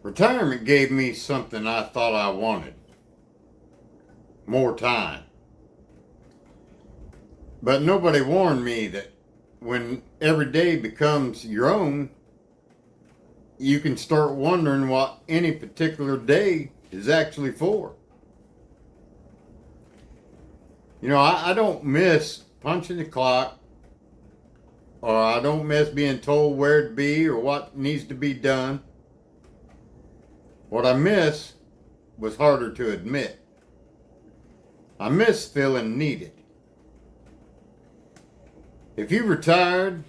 Retirement gave me something I thought I wanted: more time. But nobody warned me that when every day becomes your own, you can start wondering what any particular day is actually for. I don't miss punching the clock, or I don't miss being told where to be or what needs to be done. What I miss was harder to admit. I miss feeling needed. If you retired,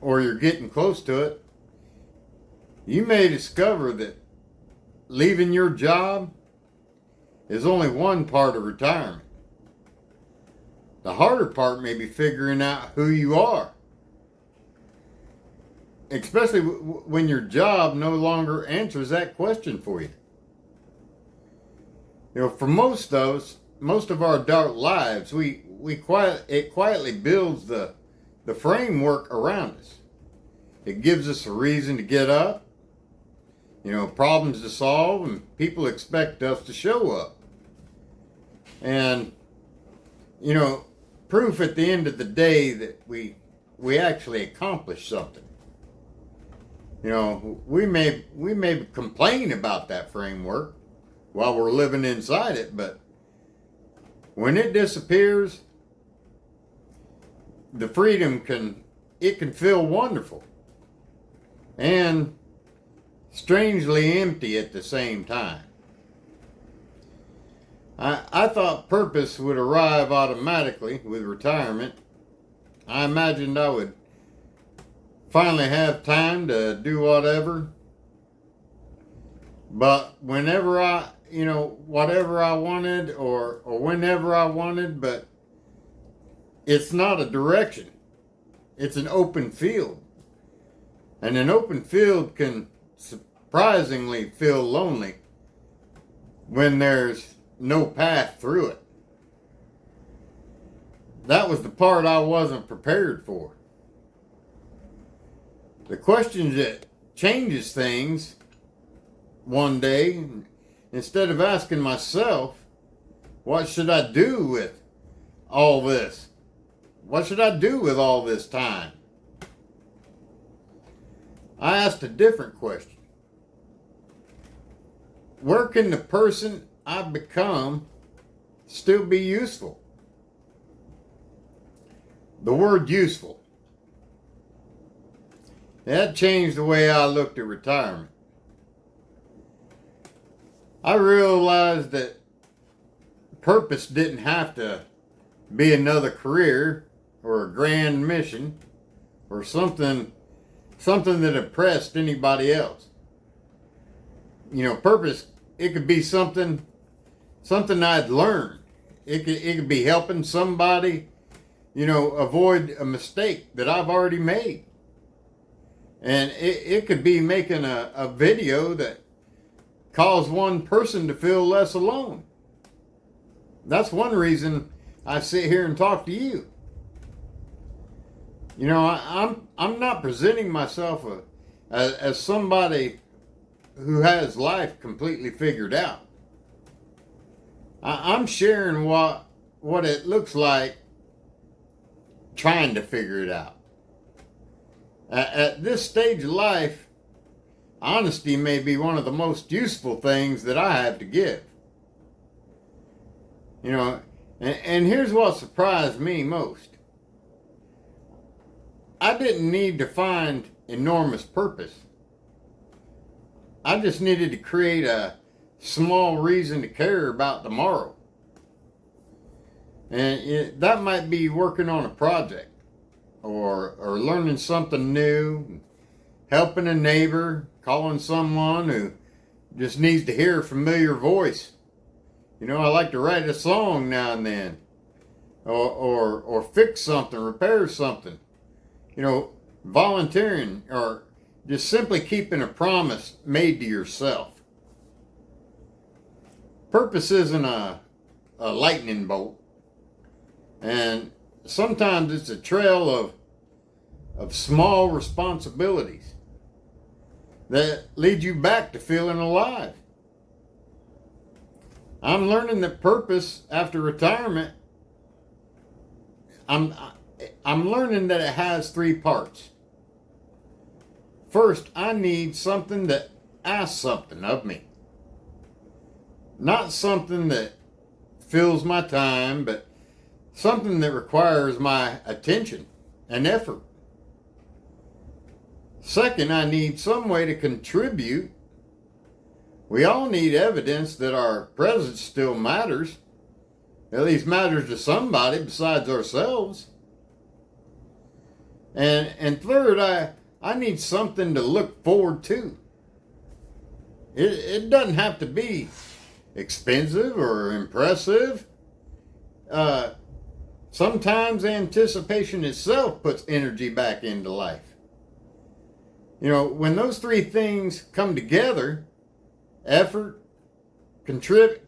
or you're getting close to it, you may discover that leaving your job is only one part of retirement. The harder part may be figuring out who you are, especially when your job no longer answers that question for you. For most of us, most of our adult lives, it quietly builds the framework around us. It gives us a reason to get up, problems to solve, and people expect us to show up. And, proof at the end of the day that we actually accomplished something. We may complain about that framework while we're living inside it, but when it disappears, the freedom can feel wonderful and strangely empty at the same time. I thought purpose would arrive automatically with retirement. I imagined I would finally have time to do whatever. But whenever whatever I wanted or whenever I wanted, but it's not a direction. It's an open field. And an open field can surprisingly feel lonely when there's no path through it. That was the part I wasn't prepared for. The question that changes things one day, instead of asking myself, what should I do with all this? What should I do with all this time? I asked a different question. Where can the person I've become still be useful? The word useful. That changed the way I looked at retirement. I realized that purpose didn't have to be another career or a grand mission or something that impressed anybody else. Purpose, it could be something I'd learned. It could be helping somebody, avoid a mistake that I've already made. And it could be making a video that caused one person to feel less alone. That's one reason I sit here and talk to you. I'm not presenting myself as somebody who has life completely figured out. I'm sharing what it looks like trying to figure it out. At this stage of life, honesty may be one of the most useful things that I have to give. And here's what surprised me most. I didn't need to find enormous purpose. I just needed to create a small reason to care about tomorrow. And that might be working on a project or learning something new, helping a neighbor, calling someone who just needs to hear a familiar voice. I like to write a song now and then, or fix something, repair something. Volunteering, or just simply keeping a promise made to yourself. Purpose isn't a lightning bolt, and sometimes it's a trail of small responsibilities. that lead you back to feeling alive. I'm learning that purpose after retirement, I'm learning that it has three parts. First, I need something that asks something of me. Not something that fills my time, but something that requires my attention and effort. Second, I need some way to contribute. We all need evidence that our presence still matters. At least matters to somebody besides ourselves. And third, I need something to look forward to. It doesn't have to be expensive or impressive. Sometimes anticipation itself puts energy back into life. When those three things come together, effort,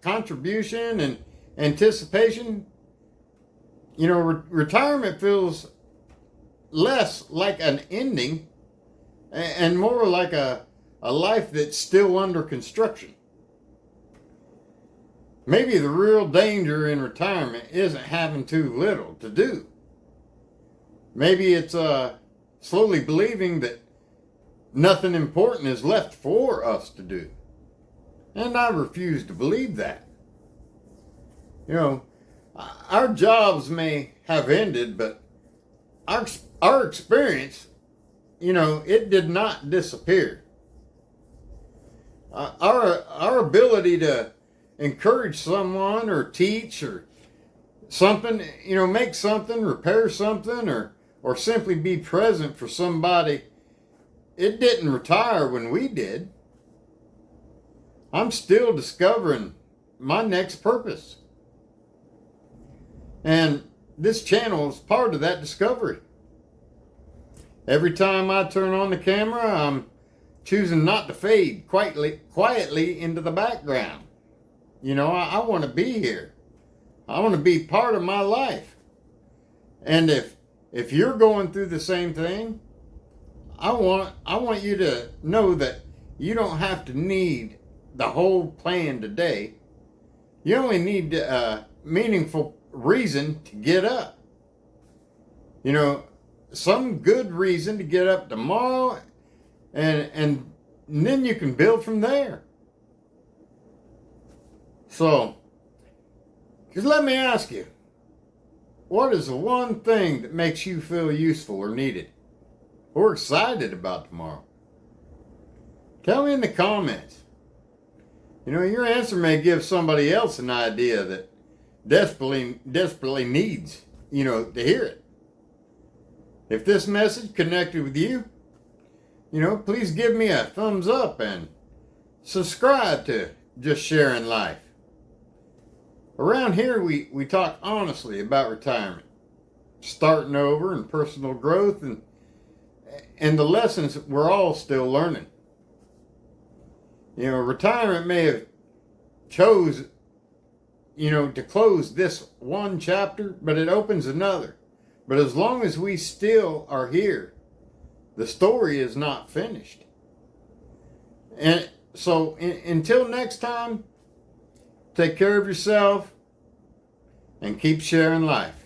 contribution, and anticipation, retirement feels less like an ending and more like a life that's still under construction. Maybe the real danger in retirement isn't having too little to do. Maybe it's slowly believing that nothing important is left for us to do. And I refuse to believe that. Our jobs may have ended, but our experience, it did not disappear. Our ability to encourage someone or teach or something, make something, repair something, or simply be present for somebody, it didn't retire when we did. I'm still discovering my next purpose. And this channel is part of that discovery. Every time I turn on the camera, I'm choosing not to fade quietly into the background. I want to be here. I want to be part of my life. And if you're going through the same thing, I want you to know that you don't have to need the whole plan today. You only need a meaningful reason to get up. Some good reason to get up tomorrow, and then you can build from there. So, just let me ask you, what is the one thing that makes you feel useful or needed or excited about tomorrow? Tell me in the comments. Your answer may give somebody else an idea that desperately needs, to hear it. If this message connected with you, please give me a thumbs up and subscribe to Just Sharing Life. Around here, we talk honestly about retirement, starting over, and personal growth, and the lessons we're all still learning. Retirement may have chose, to close this one chapter, but it opens another. But as long as we still are here, the story is not finished. And so until next time, take care of yourself and keep sharing life.